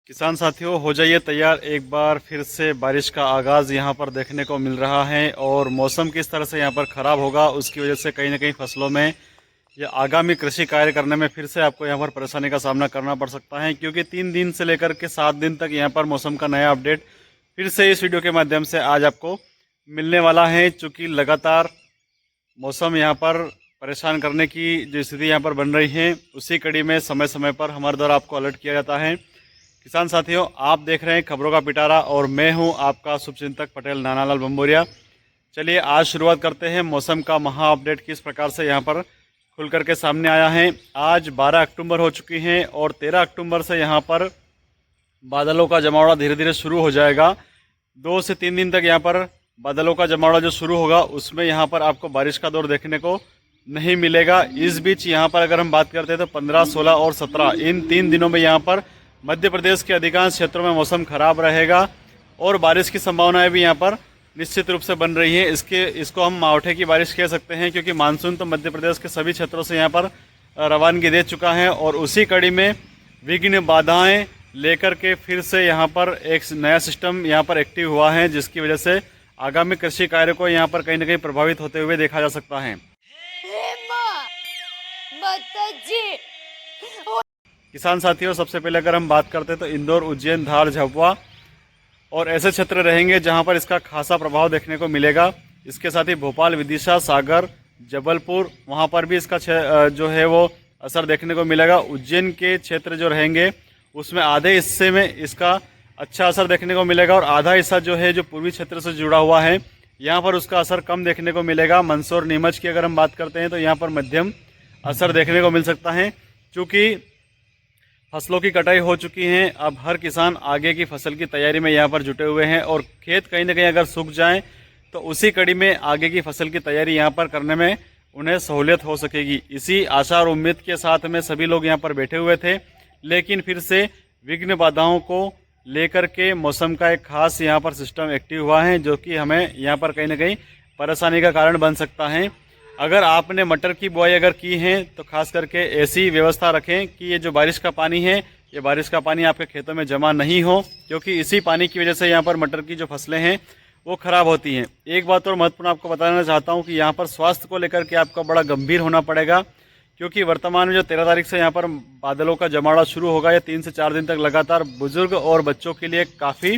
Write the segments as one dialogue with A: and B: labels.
A: किसान साथियों, हो जाइए तैयार। एक बार फिर से बारिश का आगाज़ यहाँ पर देखने को मिल रहा है और मौसम किस तरह से यहाँ पर ख़राब होगा उसकी वजह से कहीं ना कहीं फसलों में या आगामी कृषि कार्य करने में फिर से आपको यहाँ पर परेशानी का सामना करना पड़ सकता है, क्योंकि 3 दिन से लेकर के 7 दिन तक यहाँ पर मौसम का नया अपडेट फिर से इस वीडियो के माध्यम से आज आपको मिलने वाला है। चूँकि लगातार मौसम यहाँ पर परेशान करने की जो स्थिति यहाँ पर बन रही है, उसी कड़ी में समय समय पर हमारे द्वारा आपको अलर्ट किया जाता है। किसान साथियों, आप देख रहे हैं खबरों का पिटारा और मैं हूं आपका शुभचिंतक पटेल नानालाल बम्बोरिया। चलिए आज शुरुआत करते हैं। मौसम का महा अपडेट किस प्रकार से यहां पर खुल करके सामने आया है। आज 12 अक्टूबर हो चुकी है और 13 अक्टूबर से यहां पर बादलों का जमावड़ा धीरे धीरे शुरू हो जाएगा। 2 से 3 दिन तक यहाँ पर बादलों का जमावड़ा जो शुरू होगा उसमें यहाँ पर आपको बारिश का दौर देखने को नहीं मिलेगा। इस बीच यहाँ पर अगर हम बात करते हैं तो 15, 16 और 17 इन 3 दिनों में यहाँ पर मध्य प्रदेश के अधिकांश क्षेत्रों में मौसम खराब रहेगा और बारिश की संभावनाएं भी यहाँ पर निश्चित रूप से बन रही है। इसको हम मावठे की बारिश कह सकते हैं, क्योंकि मानसून तो मध्य प्रदेश के सभी क्षेत्रों से यहाँ पर रवानगी दे चुका है और उसी कड़ी में विघ्न बाधाएं लेकर के फिर से यहाँ पर एक नया सिस्टम यहाँ पर एक्टिव हुआ है, जिसकी वजह से आगामी कृषि कार्य को यहाँ पर कहीं ना कहीं प्रभावित होते हुए देखा जा सकता है। किसान साथियों, सबसे पहले अगर हम बात करते हैं तो इंदौर, उज्जैन, धार, झाबुआ और ऐसे क्षेत्र रहेंगे जहां पर इसका खासा प्रभाव देखने को मिलेगा। इसके साथ ही भोपाल, विदिशा, सागर, जबलपुर, वहां पर भी इसका जो है वो असर देखने को मिलेगा। उज्जैन के क्षेत्र जो रहेंगे उसमें आधे हिस्से में इसका अच्छा असर देखने को मिलेगा और आधा हिस्सा जो है जो पूर्वी क्षेत्र से जुड़ा हुआ है यहाँ पर उसका असर कम देखने को मिलेगा। मंदसौर, नीमच की अगर हम बात करते हैं तो यहाँ पर मध्यम असर देखने को मिल सकता है। चूँकि फसलों की कटाई हो चुकी है, अब हर किसान आगे की फसल की तैयारी में यहाँ पर जुटे हुए हैं और खेत कहीं ना कहीं अगर सूख जाएं तो उसी कड़ी में आगे की फसल की तैयारी यहाँ पर करने में उन्हें सहूलियत हो सकेगी। इसी आशा और उम्मीद के साथ में सभी लोग यहाँ पर बैठे हुए थे, लेकिन फिर से विघ्न बाधाओं को लेकर के मौसम का एक खास यहाँ पर सिस्टम एक्टिव हुआ है, जो कि हमें यहाँ पर कहीं ना कहीं परेशानी का कारण बन सकता है। अगर आपने मटर की बुआई अगर की है तो खास करके ऐसी व्यवस्था रखें कि ये जो बारिश का पानी है, ये बारिश का पानी आपके खेतों में जमा नहीं हो, क्योंकि इसी पानी की वजह से यहाँ पर मटर की जो फसलें हैं वो खराब होती हैं। एक बात और महत्वपूर्ण आपको बताना चाहता हूँ कि यहाँ पर स्वास्थ्य को लेकर के आपको बड़ा गंभीर होना पड़ेगा, क्योंकि वर्तमान में जो 13 तारीख से यहाँ पर बादलों का जमावड़ा शुरू होगा, ये 3 से 4 दिन तक लगातार बुजुर्ग और बच्चों के लिए काफ़ी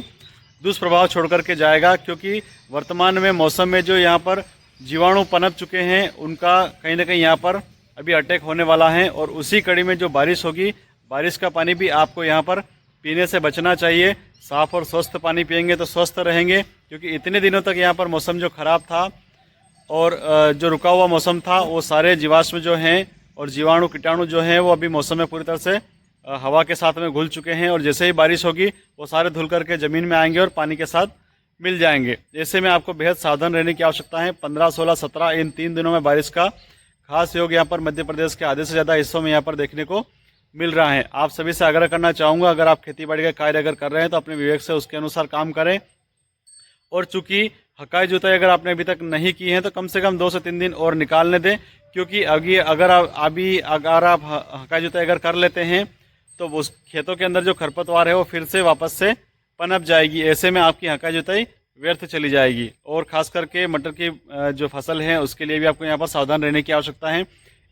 A: दुष्प्रभाव छोड़ करके जाएगा। क्योंकि वर्तमान में मौसम में जो यहाँ पर जीवाणु पनप चुके हैं उनका कहीं ना कहीं यहाँ पर अभी अटैक होने वाला है और उसी कड़ी में जो बारिश होगी, बारिश का पानी भी आपको यहाँ पर पीने से बचना चाहिए। साफ और स्वस्थ पानी पिएंगे तो स्वस्थ रहेंगे, क्योंकि इतने दिनों तक यहाँ पर मौसम जो खराब था और जो रुका हुआ मौसम था, वो सारे जीवाश्म जो हैं और जीवाणु कीटाणु जो हैं वो अभी मौसम में पूरी तरह से हवा के साथ में घुल चुके हैं और जैसे ही बारिश होगी वो सारे धुल करके ज़मीन में आएंगे और पानी के साथ मिल जाएंगे। ऐसे में आपको बेहद सावधान रहने की आवश्यकता है। 15, 16, 17 इन 3 दिनों में बारिश का खास योग यहाँ पर मध्य प्रदेश के आधे से ज़्यादा हिस्सों में यहाँ पर देखने को मिल रहा है। आप सभी से आग्रह करना चाहूँगा, अगर आप खेती बाड़ी का कार्य अगर कर रहे हैं तो अपने विवेक से उसके अनुसार काम करें। और चूँकि हकाई जुताई अगर आपने अभी तक नहीं की है तो कम से कम 2 से 3 दिन और निकालने दें, क्योंकि अगर आप हकाई जुताई अगर कर लेते हैं तो उस खेतों के अंदर जो खरपतवार है वो फिर से वापस से पनप जाएगी। ऐसे में आपकी हकाई जुताई व्यर्थ चली जाएगी और खास करके मटर की जो फसल है उसके लिए भी आपको यहाँ पर सावधान रहने की आवश्यकता है।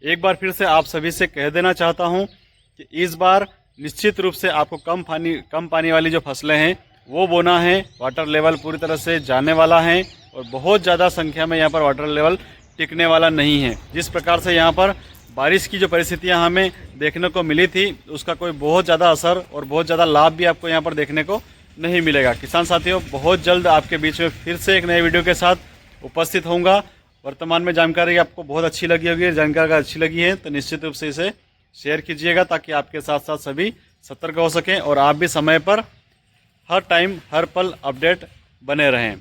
A: एक बार फिर से आप सभी से कह देना चाहता हूँ कि इस बार निश्चित रूप से आपको कम पानी वाली जो फसलें हैं वो बोना है। वाटर लेवल पूरी तरह से जाने वाला है और बहुत ज़्यादा संख्या में यहाँ पर वाटर लेवल टिकने वाला नहीं है। जिस प्रकार से यहाँ पर बारिश की जो परिस्थितियाँ हमें देखने को मिली थी, उसका कोई बहुत ज़्यादा असर और बहुत ज़्यादा लाभ भी आपको यहाँ पर देखने को नहीं मिलेगा। किसान साथियों, बहुत जल्द आपके बीच में फिर से एक नए वीडियो के साथ उपस्थित होऊंगा। वर्तमान में जानकारी आपको बहुत अच्छी लगी होगी, जानकारी अगर अच्छी लगी है तो निश्चित रूप से इसे शेयर कीजिएगा, ताकि आपके साथ साथ सभी सतर्क हो सकें और आप भी समय पर हर टाइम हर पल अपडेट बने रहें।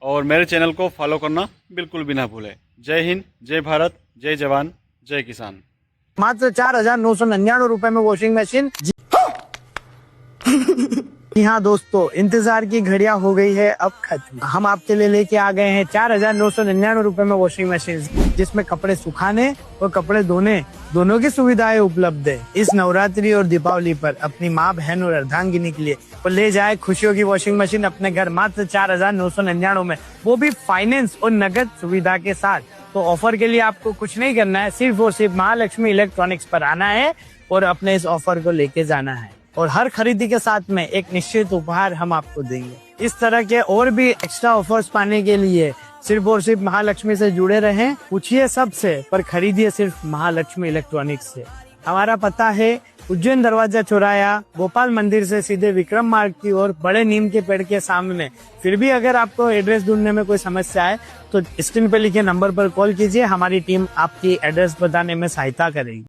A: और मेरे चैनल को फॉलो करना बिल्कुल भी ना भूलें। जय हिंद, जय भारत, जय जवान, जय किसान।
B: मात्र 4,999 रुपए में वॉशिंग मशीन हाँ दोस्तों, इंतजार की घड़ियां हो गई है अब खत्म। हम आपके लिए लेके आ गए हैं 4,999 रुपए में वॉशिंग मशीन, जिसमें कपड़े सुखाने और कपड़े धोने दोनों की सुविधाएं उपलब्ध है। इस नवरात्रि और दीपावली पर अपनी माँ, बहन और अर्धांगिनी के लिए वो ले जाए खुशियों की वॉशिंग मशीन अपने घर मात्र 4,999 में, वो भी फाइनेंस और नगद सुविधा के साथ। तो ऑफर के लिए आपको कुछ नहीं करना है, सिर्फ और सिर्फ महालक्ष्मी इलेक्ट्रॉनिक्स पर आना है और अपने इस ऑफर को लेके जाना है। और हर खरीदी के साथ में एक निश्चित उपहार हम आपको देंगे। इस तरह के और भी एक्स्ट्रा ऑफर्स पाने के लिए सिर्फ और सिर्फ महालक्ष्मी से जुड़े रहें। पूछिए सबसे, पर खरीदिए सिर्फ महालक्ष्मी इलेक्ट्रॉनिक्स से। हमारा पता है उज्जैन दरवाजा चौराया, गोपाल मंदिर से सीधे विक्रम मार्ग की ओर, बड़े नीम के पेड़ के सामने। फिर भी अगर आपको एड्रेस ढूंढने में कोई समस्या है तो स्क्रीन पे लिखे नंबर पर कॉल कीजिए, हमारी टीम आपकी एड्रेस बताने में सहायता करेगी।